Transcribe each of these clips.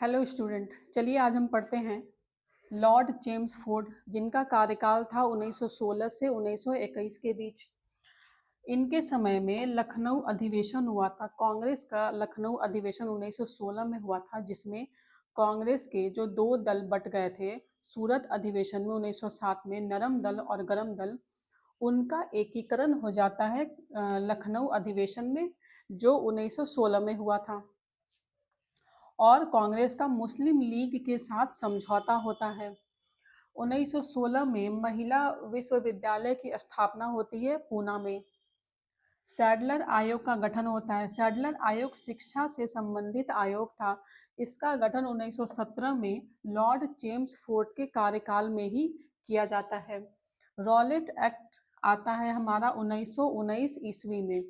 Hello student, चलिए आज हम पढ़ते हैं लॉर्ड जेम्स फोर्ड, जिनका कार्यकाल था 1916 से 1921 के बीच। इनके समय में लखनऊ अधिवेशन हुआ था। कांग्रेस का लखनऊ अधिवेशन 1916 में हुआ था, जिसमें कांग्रेस के जो दो दल बट गए थे। सूरत अधिवेशन में 1907 में नरम दल और गरम दल, उनका एकीकरण हो जाता है लखनऊ अधिवेशन में, जो 1916 में हुआ था। और कांग्रेस का मुस्लिम लीग के साथ समझौता होता है। 1916 में महिला विश्वविद्यालय की स्थापना होती है पूना में। सैडलर आयोग का गठन होता है। सैडलर आयोग शिक्षा से संबंधित आयोग था। इसका गठन 1917 में लॉर्ड जेम्स फोर्ड के कार्यकाल में ही किया जाता है। रॉलेट एक्ट आता है हमारा 1919 ईस्वी में,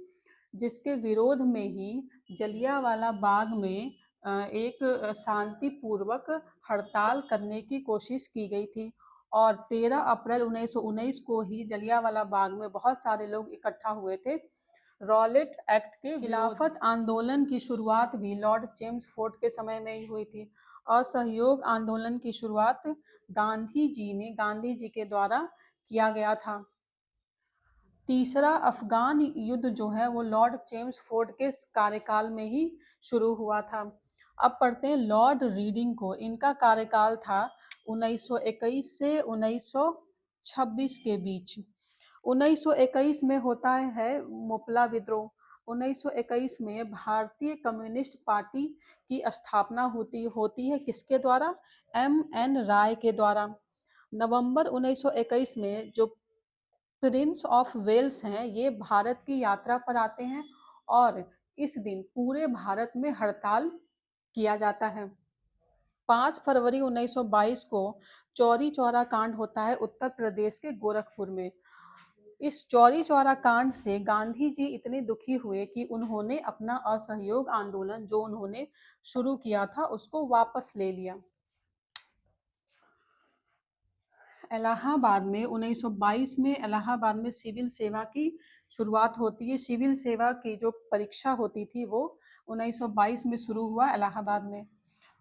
जिसके विरोध में ही जलियांवाला बाग में एक शांतिपूर्वक हड़ताल करने की कोशिश की गई थी। और 13 अप्रैल 1919 को ही जलियांवाला बाग में बहुत सारे लोग इकट्ठा हुए थे। रॉलेट एक्ट के खिलाफत आंदोलन की शुरुआत भी लॉर्ड जेम्स फोर्ड के समय में ही हुई थी। असहयोग आंदोलन की शुरुआत गांधी जी के द्वारा किया गया था। तीसरा अफगान युद्ध जो है वो लॉर्ड जेम्स फोर्ड के कार्यकाल में ही शुरू हुआ था। अब पढ़ते हैं लॉर्ड रीडिंग को। इनका कार्यकाल था 1921 से 1926 के बीच। 1921 में होता है मोपला विद्रोह। 1921 में भारतीय कम्युनिस्ट पार्टी की स्थापना होती है किसके द्वारा? एम.एन. राय के द्वारा। नवंबर 1921 में जो प्रिंस ऑफ वेल्स हैं, ये भारत की यात्रा पर आते हैं और इस दिन पूरे भारत में हड़ताल किया जाता है। 5 फरवरी 1922 को चौरी चौरा कांड होता है उत्तर प्रदेश के गोरखपुर में। इस चौरी चौरा कांड से गांधी जी इतने दुखी हुए कि उन्होंने अपना असहयोग आंदोलन जो उन्होंने शुरू किया था उसको वापस ले लिया। इलाहाबाद में 1922 में इलाहाबाद में सिविल सेवा की शुरुआत होती है। सिविल सेवा की जो परीक्षा होती थी वो 1922 में शुरू हुआ इलाहाबाद में।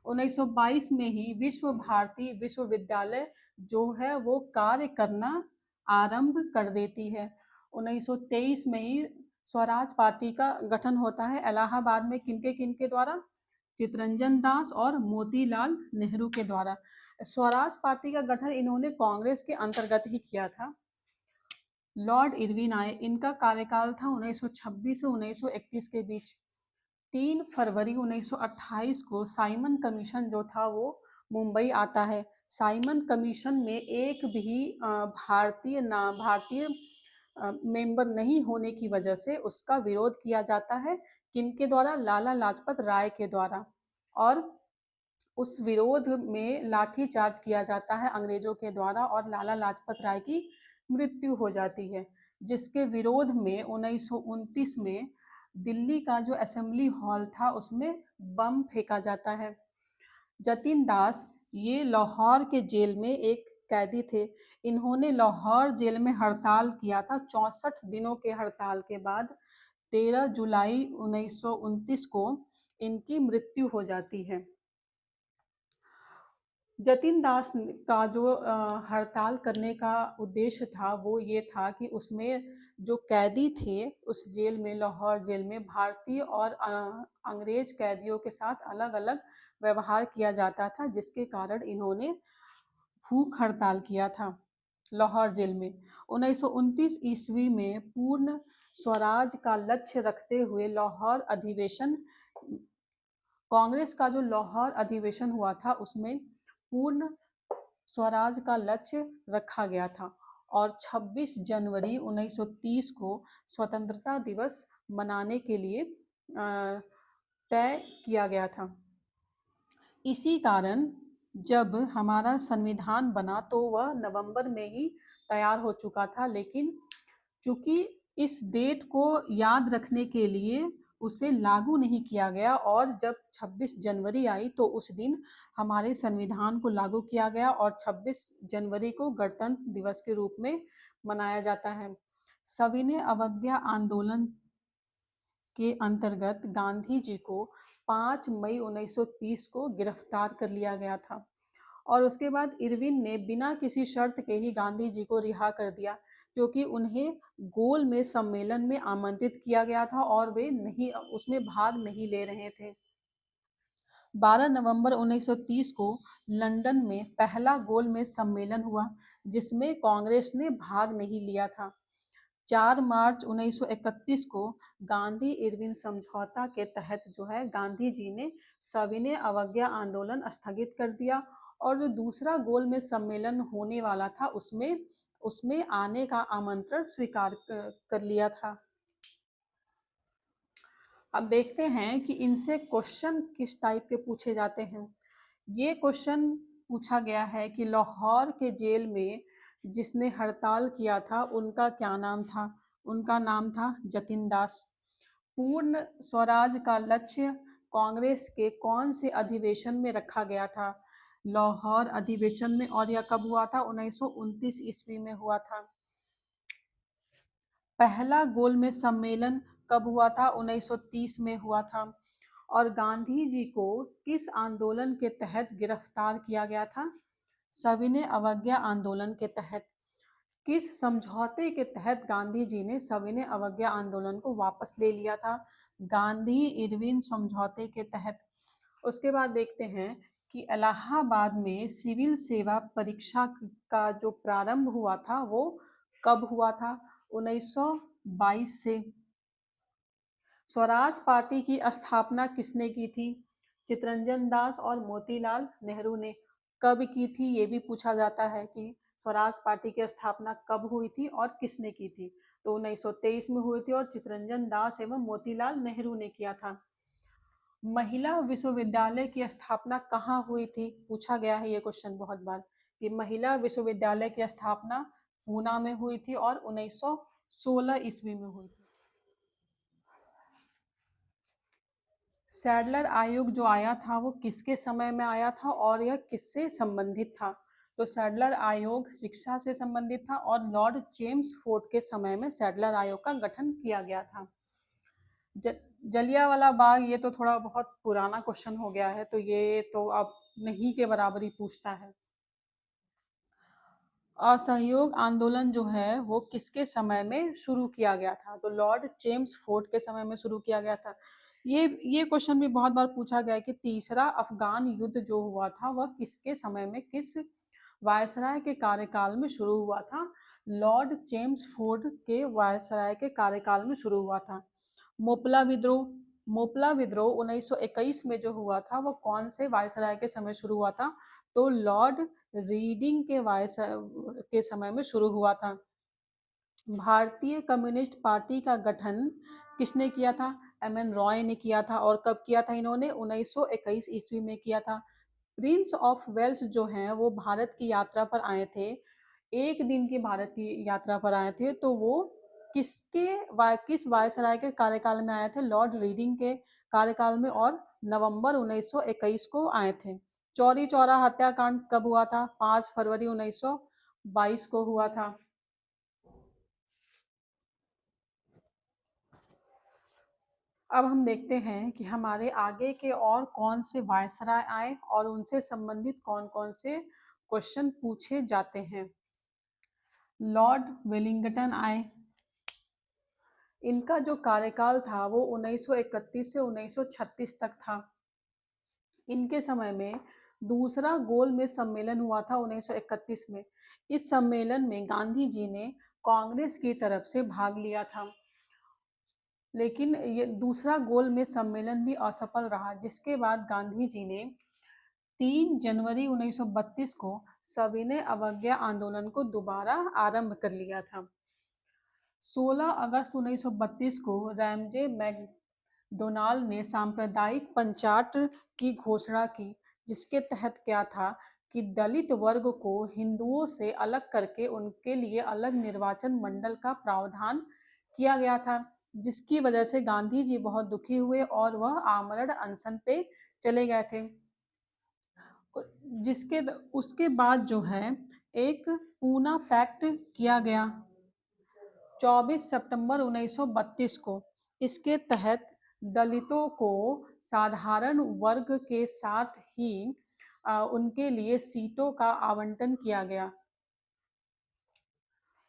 1922 में ही विश्व भारती विश्वविद्यालय जो है वो कार्य करना आरंभ कर देती है। 1923 में ही स्वराज पार्टी का गठन होता है इलाहाबाद में। किनके किनके द्वारा? चितरंजन दास और मोतीलाल नेहरू के द्वारा। स्वराज पार्टी का गठन इन्होंने कांग्रेस के अंतर्गत ही किया था। लॉर्ड इरविन आए। इनका कार्यकाल था 1926 से 1931 के बीच। 3 फरवरी 1928 को साइमन कमीशन जो था वो मुंबई आता है। साइमन कमीशन में एक भी भारतीय मेंबर नहीं होने की वजह से उसका विरोध किया जाता है। किनके द्वारा? लाला लाजपत राय के द्वारा। और उस विरोध में लाठीचार्ज किया जाता है अंग्रेजों के द्वारा और लाला लाजपत राय की मृत्यु हो जाती है। जिसके विरोध में 1929 में दिल्ली का जो असेंबली हॉल था उसमें बम फेंका जाता है। जतिन दास ये लाहौर के जेल में एक कैदी थे। इन्होंने लाहौर जेल में हड़ताल किया था। 64 दिनों के हड़ताल के बाद 13 जुलाई 1929 को इनकी मृत्यु हो जाती है। जतिन दास का जो हड़ताल करने का उद्देश्य था वो ये था कि उसमें जो कैदी थे उस जेल में, लाहौर जेल में, भारतीय और अंग्रेज कैदियों के साथ अलग अलग व्यवहार किया जाता था, जिसके कारण इन्होंने भूख हड़ताल किया था लाहौर जेल में। 1929 ईस्वी में पूर्ण स्वराज का लक्ष्य रखते हुए लाहौर अधिवेशन, कांग्रेस का जो लाहौर अधिवेशन हुआ था उसमें पूर्ण स्वराज का लक्ष्य रखा गया था। और 26 जनवरी 1930 को स्वतंत्रता दिवस मनाने के लिए तय किया गया था। इसी कारण जब हमारा संविधान बना तो वह नवंबर में ही तैयार हो चुका था, लेकिन चूंकि इस डेट को याद रखने के लिए उसे लागू नहीं किया गया और जब 26 जनवरी आई तो उस दिन हमारे संविधान को लागू किया गया और 26 जनवरी को गणतंत्र दिवस के रूप में मनाया जाता है। सविनय अवज्ञा आंदोलन के अंतर्गत गांधी जी को 5 मई 1930 को गिरफ्तार कर लिया गया था और उसके बाद इरविन ने बिना किसी शर्त के ही गांधी जी को रिहा कर दिया, क्योंकि उन्हें गोल में सम्मेलन में आमंत्रित किया गया था और वे नहीं उसमें भाग नहीं ले रहे थे। 12 नवंबर 1930 को लंदन में पहला गोलमेज सम्मेलन हुआ, जिसमें कांग्रेस ने भाग नहीं लिया था। 4 मार्च 1931 को गांधी इरविन समझौता के तहत जो है गांधी जी ने सविनय अवज्ञा आंदोलन स्थगित कर दिया और जो दूसरा गोलमेज सम्मेलन होने वाला था उसमें उसमें आने का आमंत्रण स्वीकार कर लिया था। अब देखते हैं कि इनसे क्वेश्चन किस टाइप के पूछे जाते हैं। ये क्वेश्चन पूछा गया है कि लाहौर के जेल में जिसने हड़ताल किया था उनका क्या नाम था? उनका नाम था जतिन दास। पूर्ण स्वराज का लक्ष्य कांग्रेस के कौन से अधिवेशन में रखा गया था? लाहौर अधिवेशन में। और यह कब हुआ था? 1929 ईस्वी में हुआ था। पहला गोलमेज सम्मेलन कब हुआ था? 1930 में हुआ था। और गांधी जी को किस आंदोलन के तहत गिरफ्तार किया गया था? सविनय अवज्ञा आंदोलन के तहत। किस समझौते के तहत गांधी जी ने सविनय अवज्ञा आंदोलन को वापस ले लिया था? गांधी इरविन समझौते के तहत। उसके बाद देखते हैं कि इलाहाबाद में सिविल सेवा परीक्षा का जो प्रारंभ हुआ था वो कब हुआ था? 1922 से। स्वराज पार्टी की स्थापना किसने की थी? चितरंजन दास और मोतीलाल नेहरू ने। कब की थी ये भी पूछा जाता है कि स्वराज पार्टी की स्थापना कब हुई थी और किसने की थी? तो 1923 में हुई थी और चितरंजन दास एवं मोतीलाल नेहरू ने किया था। महिला विश्वविद्यालय की स्थापना कहाँ हुई थी? पूछा गया है ये क्वेश्चन बहुत बार कि महिला विश्वविद्यालय की स्थापना पूना में हुई थी और 1916 ईस्वी में हुई थी। सैडलर आयोग जो आया था वो किसके समय में आया था और यह किससे संबंधित था? तो सैडलर आयोग शिक्षा से संबंधित था और लॉर्ड जेम्स फोर्ड के समय में सैडलर आयोग का गठन किया गया था। जलियांवाला बाग ये तो थोड़ा बहुत पुराना क्वेश्चन हो गया है, तो ये तो अब नहीं के बराबर ही पूछता है। असहयोग आंदोलन जो है वो किसके समय में शुरू किया गया था? तो लॉर्ड जेम्स फोर्ड के समय में शुरू किया गया था। ये क्वेश्चन भी बहुत बार पूछा गया है कि तीसरा अफगान युद्ध जो हुआ था वह किसके समय में किस वायसराय के कार्यकाल में शुरू हुआ था? लॉर्ड जेम्स फोर्ड के वायसराय के कार्यकाल में शुरू हुआ था। मोपला विद्रोह 1921 में जो हुआ था वो कौन से वायसराय के समय शुरू हुआ था? तो लॉर्ड रीडिंग के समय में शुरू हुआ था। भारतीय कम्युनिस्ट पार्टी का गठन किसने किया था? एम एन रॉय ने किया था। और कब किया था इन्होंने? 1921 ईस्वी में किया था। प्रिंस ऑफ वेल्स जो हैं वो भारत की यात्रा पर आए थे। एक दिन की भारत की यात्रा पर आए थे, तो वो किस वायसराय के कार्यकाल में आए थे? लॉर्ड रीडिंग के कार्यकाल में और नवंबर 1921 को आए थे। चौरी चौरा हत्याकांड कब हुआ था? 5 फरवरी 1922 को हुआ था। अब हम देखते हैं कि हमारे आगे के और कौन से वायसराय आए और उनसे संबंधित कौन कौन से क्वेश्चन पूछे जाते हैं। लॉर्ड वेलिंगटन आए। इनका जो कार्यकाल था वो 1931 से 1936 तक था। इनके समय में दूसरा गोलमेज सम्मेलन हुआ था 1931 में। इस सम्मेलन में गांधी जी ने कांग्रेस की तरफ से भाग लिया था, लेकिन ये दूसरा गोलमेज सम्मेलन भी असफल रहा, जिसके बाद गांधी जी ने 3 जनवरी 1932 को सविनय अवज्ञा आंदोलन को दोबारा आरंभ कर लिया था। 16 अगस्त 1932 को रैमजे मैकडोनाल्ड ने सांप्रदायिक पंचायत की घोषणा की, जिसके तहत क्या था कि दलित वर्ग को हिंदुओं से अलग करके उनके लिए अलग निर्वाचन मंडल का प्रावधान किया गया था, जिसकी वजह से गांधी जी बहुत दुखी हुए और वह आमरण अनशन पे चले गए थे। जिसके उसके बाद जो है एक पूना पैक्ट किया गया 24 सितंबर 1932 को। इसके तहत दलितों को साधारण वर्ग के साथ ही उनके लिए सीटों का आवंटन किया गया।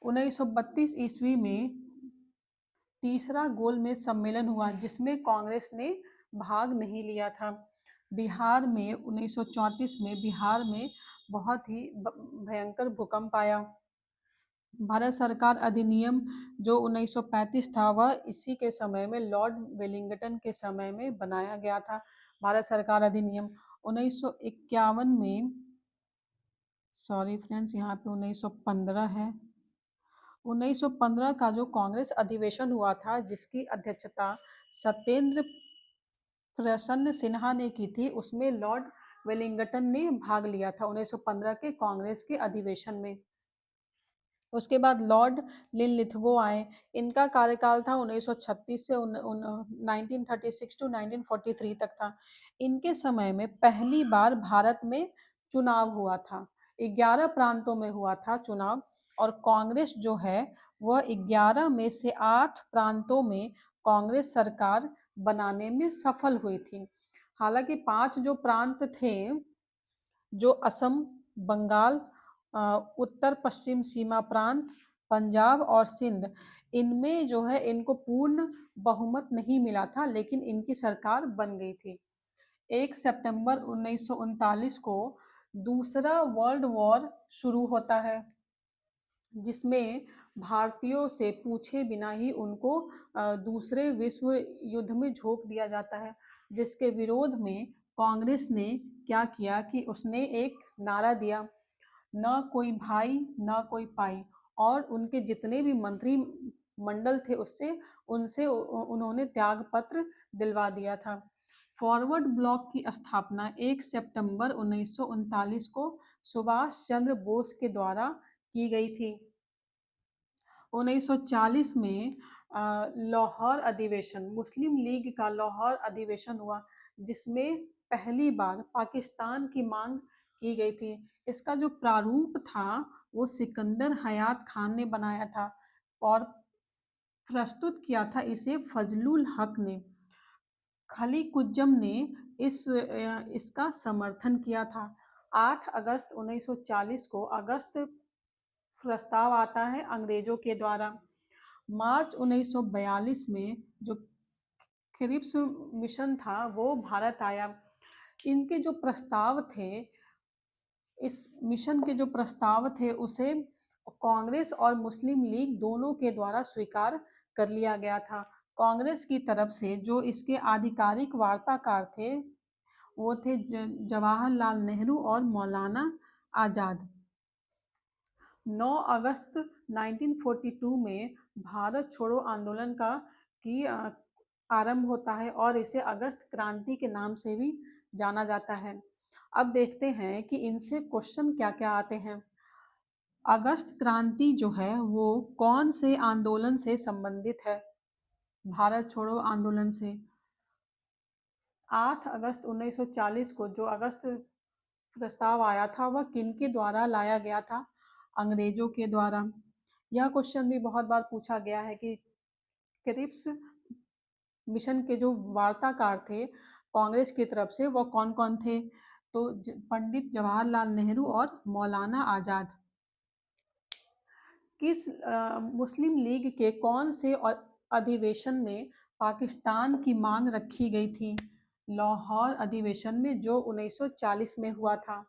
1932 ईस्वी में तीसरा गोलमेज सम्मेलन हुआ जिसमें कांग्रेस ने भाग नहीं लिया था। बिहार में 1934 में बिहार में बहुत ही भयंकर भूकंप आया। भारत सरकार अधिनियम जो 1935 था वह इसी के समय में लॉर्ड वेलिंगटन के समय में बनाया गया था। भारत सरकार अधिनियम 1951 में, सॉरी फ्रेंड्स यहाँ पे 1915 है। 1915 का जो कांग्रेस अधिवेशन हुआ था जिसकी अध्यक्षता सत्येंद्र प्रसन्न सिन्हा ने की थी, उसमें लॉर्ड वेलिंगटन ने भाग लिया था 1915 के कांग्रेस के अधिवेशन में। उसके बाद लॉर्ड लिनलिथगो आए। इनका कार्यकाल था 1936 से 1936 टू 1943 तक था। इनके समय में पहली बार भारत में चुनाव हुआ था। 11 प्रांतों में हुआ था चुनाव और कांग्रेस जो है वह 11 में से 8 प्रांतों में कांग्रेस सरकार बनाने में सफल हुई थी। हालांकि 5 जो प्रांत थे, जो असम, बंगाल, उत्तर पश्चिम सीमा प्रांत, पंजाब और सिंध, इनमें जो है इनको पूर्ण बहुमत नहीं मिला था लेकिन इनकी सरकार बन गई थी। 1 सितंबर 1939 को दूसरा वर्ल्ड वॉर शुरू होता है जिसमें भारतीयों से पूछे बिना ही उनको दूसरे विश्व युद्ध में झोंक दिया जाता है, जिसके विरोध में कांग्रेस ने क्या किया कि उसने एक नारा दिया, न कोई भाई न कोई पाई, और उनके जितने भी मंत्री मंडल थे उससे उनसे उन्होंने त्याग पत्र दिलवा दिया था। फॉरवर्ड ब्लॉक की स्थापना 1 सितंबर 1939 को सुभाष चंद्र बोस के द्वारा की गई थी। 1940 में लाहौर अधिवेशन, मुस्लिम लीग का लाहौर अधिवेशन हुआ जिसमें पहली बार पाकिस्तान की मांग की गई थी। इसका जो प्रारूप था वो सिकंदर हयात खान ने बनाया था और प्रस्तुत किया था इसे फजलुल हक ने। खली कुज्जम ने इसका समर्थन किया था। 8 अगस्त 1940 को अगस्त प्रस्ताव आता है अंग्रेजों के द्वारा। मार्च 1942 में जो क्रिप्स मिशन था वो भारत आया। इनके जो प्रस्ताव थे, इस मिशन के जो प्रस्ताव थे उसे कांग्रेस और मुस्लिम लीग दोनों के द्वारा स्वीकार कर लिया गया था। कांग्रेस की तरफ से जो इसके आधिकारिक वार्ताकार थे वो थे जवाहरलाल नेहरू और मौलाना आजाद। 9 अगस्त 1942 में भारत छोड़ो आंदोलन की आरंभ होता है और इसे अगस्त क्रांति के नाम से भी जाना जाता है। अब देखते हैं कि इनसे क्वेश्चन क्या क्या आते हैं। अगस्त क्रांति जो है वो कौन से आंदोलन से संबंधित है? भारत छोड़ो आंदोलन से। 8 अगस्त 1940 को जो अगस्त प्रस्ताव आया था वह किनके द्वारा लाया गया था? अंग्रेजों के द्वारा। यह क्वेश्चन भी बहुत बार पूछा गया है कि क्रिप्स मिशन के जो वार्ताकार थे कांग्रेस की तरफ से वो कौन कौन थे? तो पंडित जवाहरलाल नेहरू और मौलाना आजाद। किस मुस्लिम लीग के कौन से अधिवेशन में पाकिस्तान की मांग रखी गई थी? लाहौर अधिवेशन में जो 1940 में हुआ था।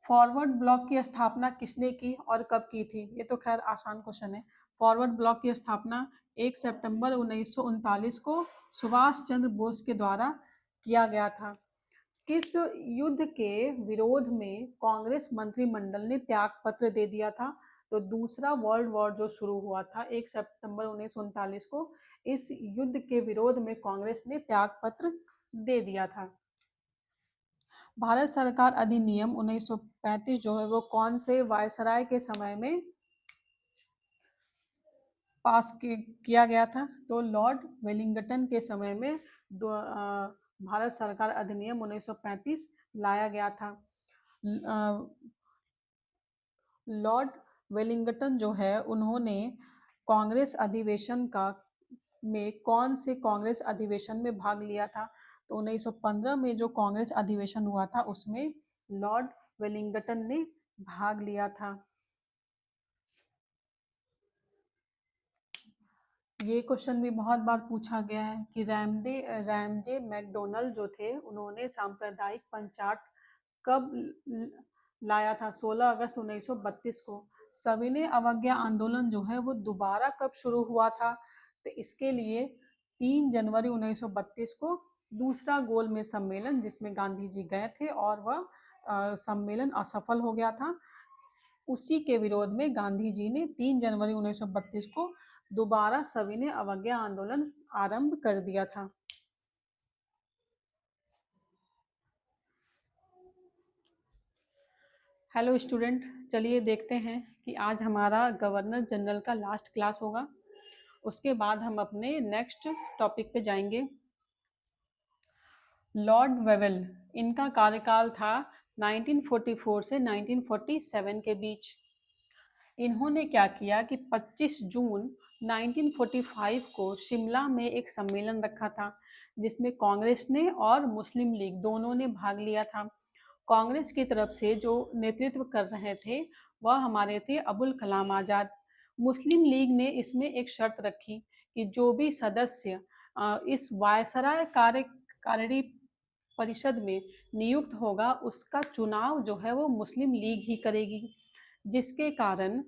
फॉरवर्ड ब्लॉक की स्थापना किसने की और कब की थी? ये तो खैर आसान क्वेश्चन है। फॉरवर्ड ब्लॉक की स्थापना 1 सितंबर 1939 को सुभाष चंद्र बोस के द्वारा किया गया था। किस युद्ध के विरोध में कांग्रेस मंत्रिमंडल ने त्याग पत्र दे दिया था? तो दूसरा वर्ल्ड वॉर जो शुरू हुआ था 1 सितंबर 1939 को, इस युद्ध के विरोध में कांग्रेस ने त्याग पत्र दे दिया था। भारत सरकार अधिनियम 1935 जो है वो कौन से वायसराय के समय में पास किया गया था? तो लॉर्ड वेलिंगटन के समय में भारत सरकार अधिनियम 1935 लाया गया था। लॉर्ड वेलिंगटन जो है उन्होंने कांग्रेस अधिवेशन का में कौन से कांग्रेस अधिवेशन में भाग लिया था? तो 1915 में जो कांग्रेस अधिवेशन हुआ था उसमें लॉर्ड वेलिंगटन ने भाग लिया था। ये क्वेश्चन भी बहुत बार पूछा गया है कि रैमजे मैकडोनल्ड जो थे उन्होंने सांप्रदायिक पंचायत कब लाया था? 16 अगस्त 1932 को। सविनय अवज्ञा आंदोलन जो है वो दोबारा कब शुरू हुआ था? तो इसके लिए 3 जनवरी 1932 को दूसरा गोलमेज सम्मेलन जिसमें गांधी जी गए थे और वह सम्मेलन असफल हो गया था। उसी के विरोध में गांधी जी ने 3 जनवरी 1932 को दोबारा सविनय अवज्ञा आंदोलन आरंभ कर दिया था। हेलो स्टूडेंट, चलिए देखते हैं कि आज हमारा गवर्नर जनरल का लास्ट क्लास होगा। उसके बाद हम अपने नेक्स्ट टॉपिक पे जाएंगे। लॉर्ड वेवेल, इनका कार्यकाल था 1944 से 1947 के बीच। इन्होंने क्या किया कि 25 जून 1945 को शिमला में एक सम्मेलन रखा था जिसमें कांग्रेस ने और मुस्लिम लीग दोनों ने भाग लिया था। कांग्रेस की तरफ से जो नेतृत्व कर रहे थे वह हमारे थे अबुल कलाम आज़ाद। मुस्लिम लीग ने इसमें एक शर्त रखी कि जो भी सदस्य इस वायसराय कार्यकारिणी परिषद में नियुक्त होगा उसका चुनाव जो है वो मुस्लिम लीग ही करेगी, जिसके कारण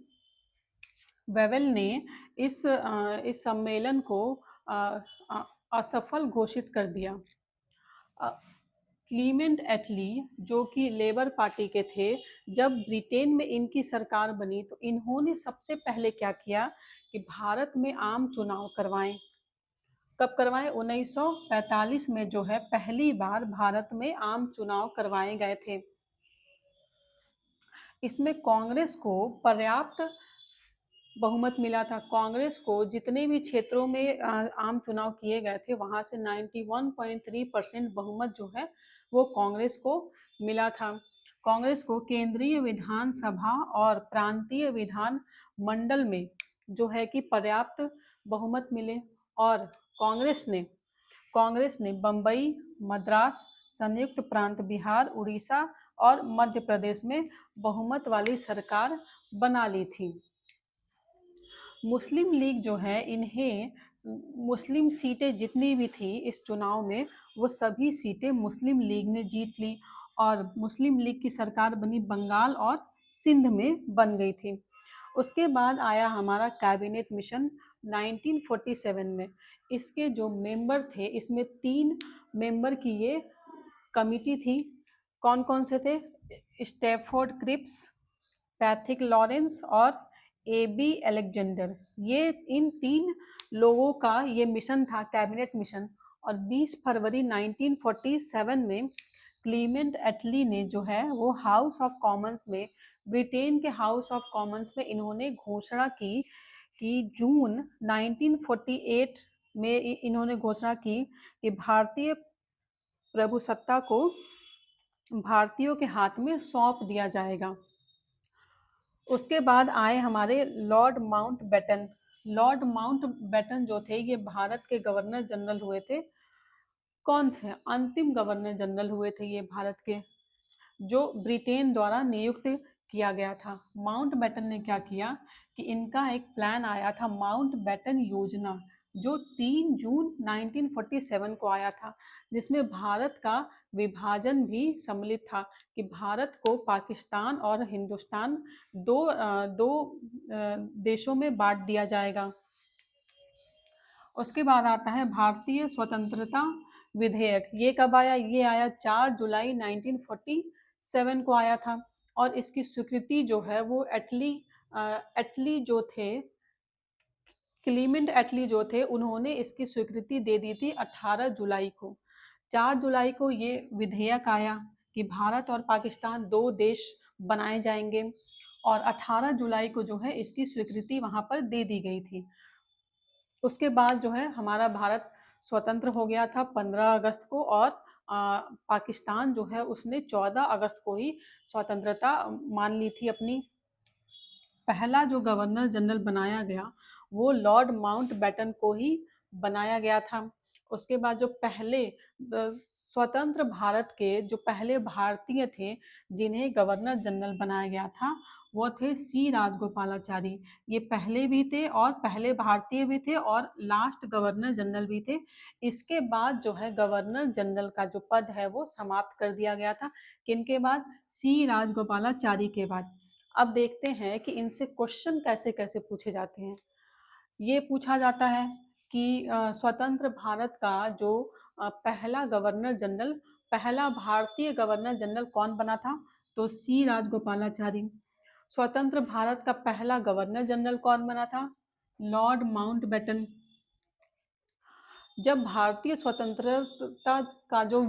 वेवेल ने इस सम्मेलन को असफल घोषित कर दिया। क्लीमेंट एटली जो कि लेबर पार्टी के थे, जब ब्रिटेन में इनकी सरकार बनी तो इन्होंने सबसे पहले क्या किया कि भारत में आम चुनाव करवाएं। कब करवाएं? 1945 में जो है पहली बार भारत में आम चुनाव करवाए गए थे। इसमें कांग्रेस को पर्याप्त बहुमत मिला था। कांग्रेस को जितने भी क्षेत्रों में आम चुनाव किए गए थे वहां से 91.3% बहुमत जो है वो कांग्रेस को मिला था। कांग्रेस को केंद्रीय विधानसभा और प्रांतीय विधान मंडल में जो है कि पर्याप्त बहुमत मिले और कांग्रेस ने बम्बई, मद्रास, संयुक्त प्रांत बिहार, उड़ीसा और मध्य प्रदेश में बहुमत वाली सरकार बना ली थी। मुस्लिम लीग जो है इन्हें मुस्लिम सीटें जितनी भी थी इस चुनाव में वो सभी सीटें मुस्लिम लीग ने जीत ली और मुस्लिम लीग की सरकार बनी बंगाल और सिंध में बन गई थी। उसके बाद आया हमारा कैबिनेट मिशन 1947 में। इसके जो मेंबर थे इसमें 3 मेंबर की ये कमिटी थी। कौन कौन से थे? स्टैफोर्ड क्रिप्स, पैथिक लॉरेंस और AB अलेक्जेंडर। ये इन 3 लोगों का ये मिशन था, कैबिनेट मिशन। और 20 फरवरी 1947 में क्लीमेंट एटली ने जो है वो हाउस ऑफ कॉमन्स में, ब्रिटेन के हाउस ऑफ कॉमन्स में इन्होंने घोषणा की कि जून 1948 में इन्होंने घोषणा की कि भारतीय प्रभुसत्ता को भारतीयों के हाथ में सौंप दिया जाएगा। उसके बाद आए हमारे लॉर्ड माउंटबेटन। लॉर्ड माउंटबेटन जो थे ये भारत के गवर्नर जनरल हुए थे। कौन से? अंतिम गवर्नर जनरल हुए थे ये भारत के, जो ब्रिटेन द्वारा नियुक्त किया गया था। माउंटबेटन ने क्या किया कि इनका एक प्लान आया था माउंटबेटन योजना, जो 3 जून 1947 को आया था, जिसमें भारत का विभाजन भी सम्मिलित था कि भारत को पाकिस्तान और हिंदुस्तान दो देशों में बांट दिया जाएगा। उसके बाद आता है भारतीय स्वतंत्रता विधेयक। ये कब आया? ये आया 4 जुलाई 1947 को आया था और इसकी स्वीकृति जो है वो एटली जो थे, क्लीमेंट एटली जो थे उन्होंने इसकी स्वीकृति दे दी थी 18 जुलाई को। 4 जुलाई को ये विधेयक आया कि भारत और पाकिस्तान 2 देश बनाए जाएंगे और 18 जुलाई को जो है इसकी स्वीकृति वहां पर दे दी गई थी। उसके बाद जो है हमारा भारत स्वतंत्र हो गया था 15 अगस्त को और पाकिस्तान जो है उसने 14 अगस्त को ही स्वतंत्रता मान ली थी अपनी। पहला जो गवर्नर जनरल बनाया गया वो लॉर्ड माउंटबेटन को ही बनाया गया था। उसके बाद जो पहले स्वतंत्र भारत के जो पहले भारतीय थे जिन्हें गवर्नर जनरल बनाया गया था, वो थे सी राजगोपालाचारी। ये पहले भी थे और पहले भारतीय भी थे और लास्ट गवर्नर जनरल भी थे। इसके बाद जो है गवर्नर जनरल का जो पद है वो समाप्त कर दिया गया था। किनके बाद? सी राजगोपालाचारी के बाद। अब देखते हैं कि इनसे क्वेश्चन कैसे कैसे पूछे जाते हैं। ये पूछा जाता है कि स्वतंत्र भारत का जो पहला गवर्नर जनरल, पहला भारतीय गवर्नर जनरल कौन बना था? तो सी राजगोपालाचारी। स्वतंत्र भारत का पहला गवर्नर जनरल कौन बना था? Lord Mountbatten. जब भारतीय स्वतंत्रता का जो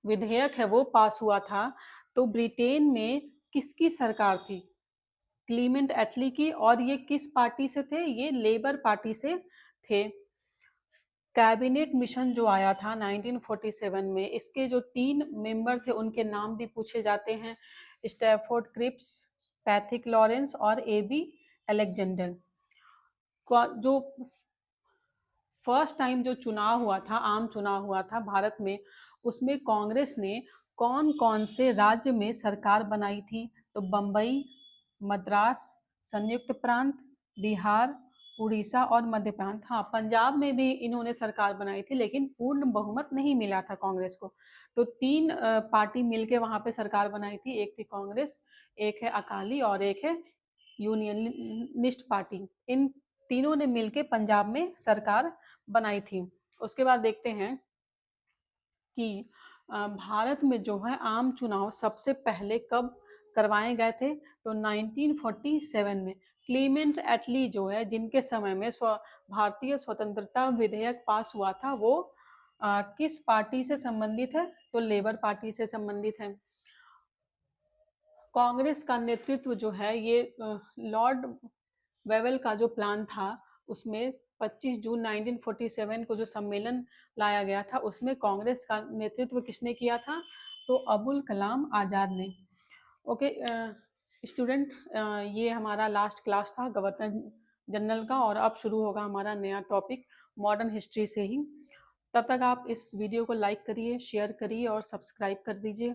विधेयक है वो पास हुआ था, तो ब्रिटेन में किसकी सरकार थी? क्लीमेंट एटली की। और ये किस पार्टी से थे? ये लेबर पार्टी से थे। कैबिनेट मिशन जो आया था 1947 में, इसके जो 3 मेंबर थे उनके नाम भी पूछे जाते हैं, स्टैफोर्ड क्रिप्स, पैथिक लॉरेंस और एबी अलेक्जेंडर। जो फर्स्ट टाइम जो चुनाव हुआ था, आम चुनाव हुआ था भारत में, उसमें कांग्रेस ने कौन कौन से राज्य में सरकार बनाई थी? तो बम्बई, मद्रास, संयुक्त प्रांत, बिहार, उड़ीसा और मध्य प्रांत। हाँ, पंजाब में भी इन्होंने सरकार बनाई थी लेकिन पूर्ण बहुमत नहीं मिला था कांग्रेस को। तो 3 पार्टी मिलके वहां पे सरकार बनाई थी। एक थी कांग्रेस, एक है अकाली और एक है यूनियनिस्ट पार्टी। इन तीनों ने मिलके पंजाब में सरकार बनाई थी। उसके बाद देखते हैं कि भारत में जो है आम चुनाव सबसे पहले कब करवाए गए थे? तो 1947 में। क्लीमेंट एटली जो है, जिनके समय में भारतीय स्वतंत्रता विधेयक पास हुआ था, वो किस पार्टी से संबंधित है? तो लेबर पार्टी से संबंधित है। कांग्रेस का नेतृत्व जो है ये लॉर्ड वेवेल का जो प्लान था, उसमें 25 जून 1947 को जो सम्मेलन लाया गया था, उसमें कांग्रेस का नेतृत्व किसने किया था? तो अबुल कलाम आज़ाद ने। ओके स्टूडेंट, ये हमारा लास्ट क्लास था गवर्नर जनरल का, और अब शुरू होगा हमारा नया टॉपिक मॉडर्न हिस्ट्री से ही। तब तक आप इस वीडियो को लाइक करिए, शेयर करिए और सब्सक्राइब कर दीजिए।